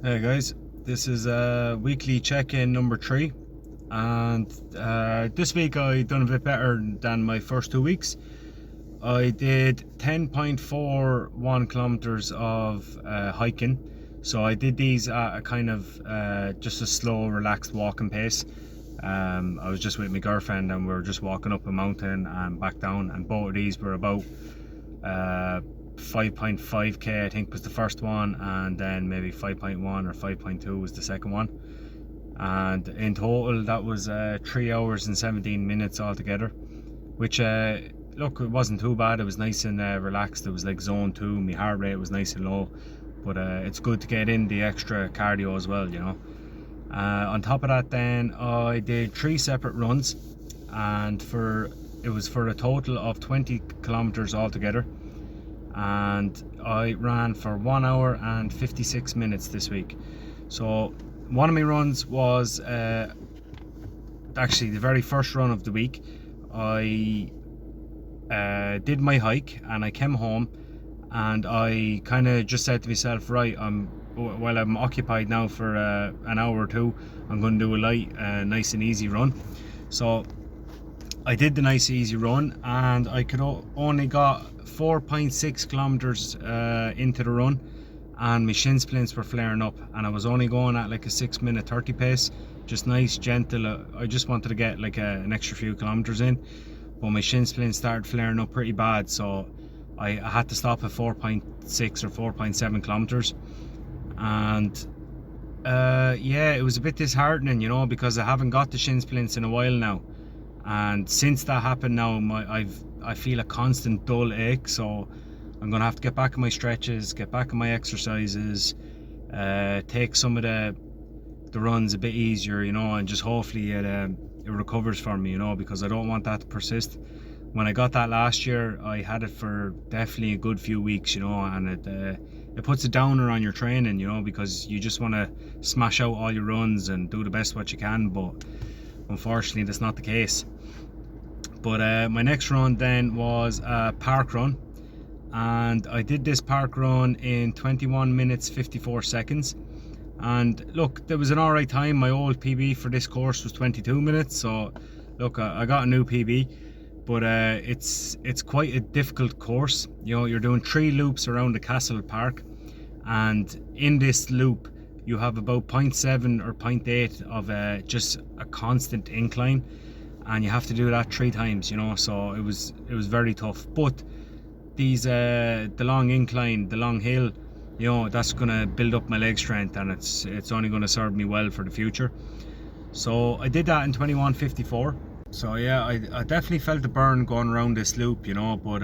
Hey guys, this is weekly check-in number 3, and this week I done a bit better than my first 2 weeks. I did 10.41 kilometers of hiking, so I did these at a kind of just a slow, relaxed walking pace. I was just with my girlfriend and we were just walking up a mountain and back down, and both of these were about 5.5k I think was the first one, and then maybe 5.1 or 5.2 was the second one, and in total that was 3 hours and 17 minutes altogether, which look, it wasn't too bad. It was nice and relaxed. It was like zone 2. My heart rate was nice and low, but it's good to get in the extra cardio as well, you know. On top of that, then I did 3 separate runs, and it was for a total of 20 kilometers altogether, and I ran for 1 hour and 56 minutes this week. So one of my runs was actually the very first run of the week. I did my hike and I came home, and I kind of just said to myself, right, while I'm occupied now for an hour or two, I'm going to do a light, nice and easy run. So I did the nice easy run, and I could only got 4.6 kilometers into the run, and my shin splints were flaring up, and I was only going at like a 6-minute 30 pace, just nice, gentle. I just wanted to get like an extra few kilometers in, but my shin splints started flaring up pretty bad, so I had to stop at 4.6 or 4.7 kilometers. And yeah, it was a bit disheartening, you know, because I haven't got the shin splints in a while now, and since that happened now, I feel a constant dull ache. So I'm gonna have to get back on my stretches, get back on my exercises, take some of the runs a bit easier, you know, and just hopefully it recovers for me, you know, because I don't want that to persist. When I got that last year, I had it for definitely a good few weeks, you know, and it puts a downer on your training, you know, because you just want to smash out all your runs and do the best what you can, but unfortunately that's not the case. But my next run then was a park run, and I did this park run in 21 minutes 54 seconds. And look, there was an alright time. My old PB for this course was 22 minutes, so look, I got a new PB. But it's quite a difficult course. You know, you're doing 3 loops around the castle park, and in this loop you have about 0.7 or 0.8 of just a constant incline, and you have to do that 3 times, you know. So it was very tough. But these the long incline, the long hill, you know, that's gonna build up my leg strength, and it's only gonna serve me well for the future. So I did that in 21:54. So yeah, I definitely felt the burn going around this loop, you know, but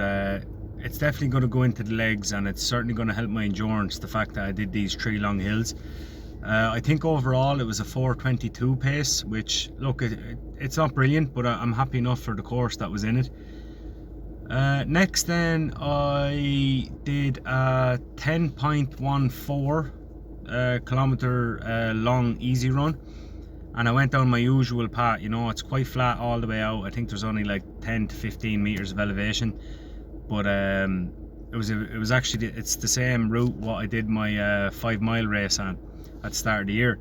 it's definitely going to go into the legs, and it's certainly going to help my endurance, the fact that I did these 3 long hills. I think overall it was a 4:22 pace, which, look, it's not brilliant, but I'm happy enough for the course that was in it. Next then, I did a 10.14 kilometer long easy run, and I went down my usual path. You know, it's quite flat all the way out. I think there's only like 10 to 15 meters of elevation, but it was actually, it's the same route what I did my 5-mile race on at the start of the year.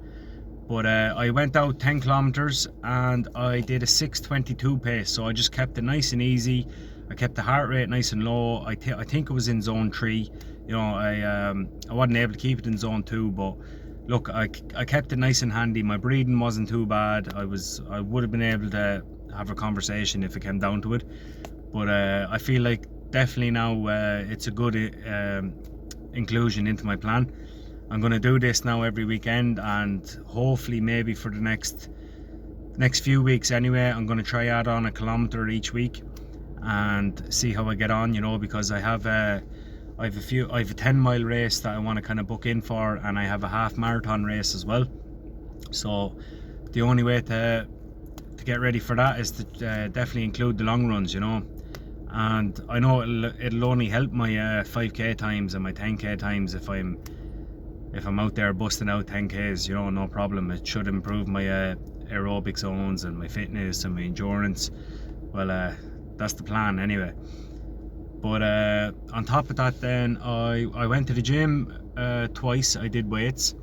But I went out 10 kilometers and I did a 6:22 pace, so I just kept it nice and easy. I kept the heart rate nice and low. I think it was in zone 3. You know, I wasn't able to keep it in zone 2, but look, I kept it nice and handy. My breathing wasn't too bad. I would have been able to have a conversation if it came down to it. But I feel like definitely now it's a good inclusion into my plan. I'm going to do this now every weekend, and hopefully maybe for the next few weeks anyway, I'm going to try add on a kilometer each week and see how I get on, you know, because I have a 10-mile race that I want to kind of book in for, and I have a half marathon race as well. So the only way to get ready for that is to definitely include the long runs, you know. And I know it'll only help my 5k times and my 10k times if I'm out there busting out 10k's, you know, no problem. It should improve my aerobic zones and my fitness and my endurance. Well, that's the plan anyway. But on top of that then, I went to the gym twice. I did weights,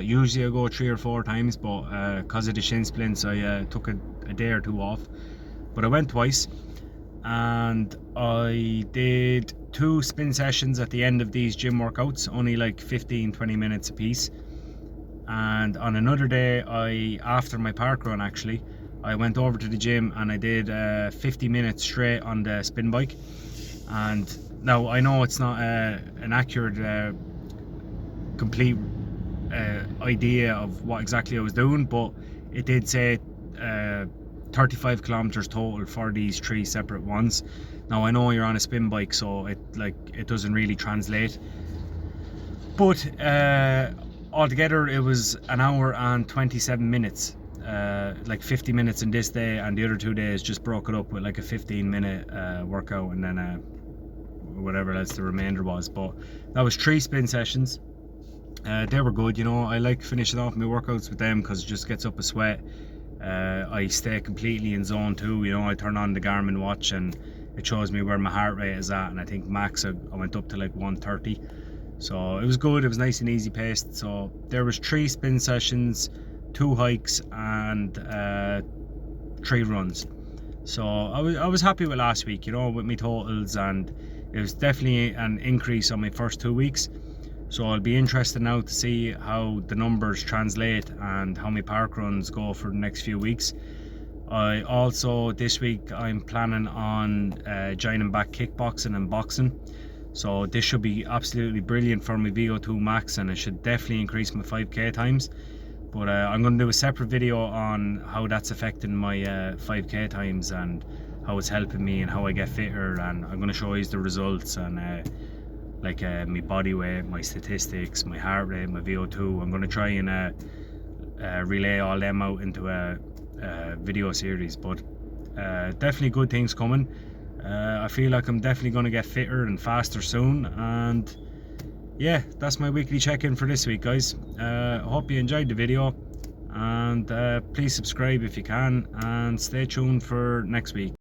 Usually I go 3 or 4 times, but because of the shin splints I took a day or two off. But I went twice, and I did 2 spin sessions at the end of these gym workouts, only like 15-20 minutes a piece. And on another day, after my park run actually, I went over to the gym and I did 50 minutes straight on the spin bike. And now I know it's not an accurate complete idea of what exactly I was doing, but it did say 35 kilometers total for these 3 separate ones. Now I know you're on a spin bike, so it doesn't really translate, but altogether it was an hour and 27 minutes, like 50 minutes in this day, and the other 2 days just broke it up with like a 15-minute workout, and then whatever else the remainder was. But that was 3 spin sessions. They were good, you know. I like finishing off my workouts with them because it just gets up a sweat. I stay completely in zone 2, you know. I turn on the Garmin watch and it shows me where my heart rate is at, and I think max I went up to like 130. So it was good, it was nice and easy paced. So there was 3 spin sessions, 2 hikes, and 3 runs. So I was happy with last week, you know, with my totals, and it was definitely an increase on my first 2 weeks. So I'll be interested now to see how the numbers translate and how my park runs go for the next few weeks. I also, this week, I'm planning on joining back kickboxing and boxing. So this should be absolutely brilliant for my VO2 max, and it should definitely increase my 5k times. But I'm going to do a separate video on how that's affecting my 5k times and how it's helping me and how I get fitter, and I'm going to show you the results and like my body weight, my statistics, my heart rate, my VO2. I'm going to try and relay all them out into a video series. But definitely good things coming. I feel like I'm definitely going to get fitter and faster soon. And yeah, that's my weekly check-in for this week, guys. I hope you enjoyed the video, and please subscribe if you can, and stay tuned for next week.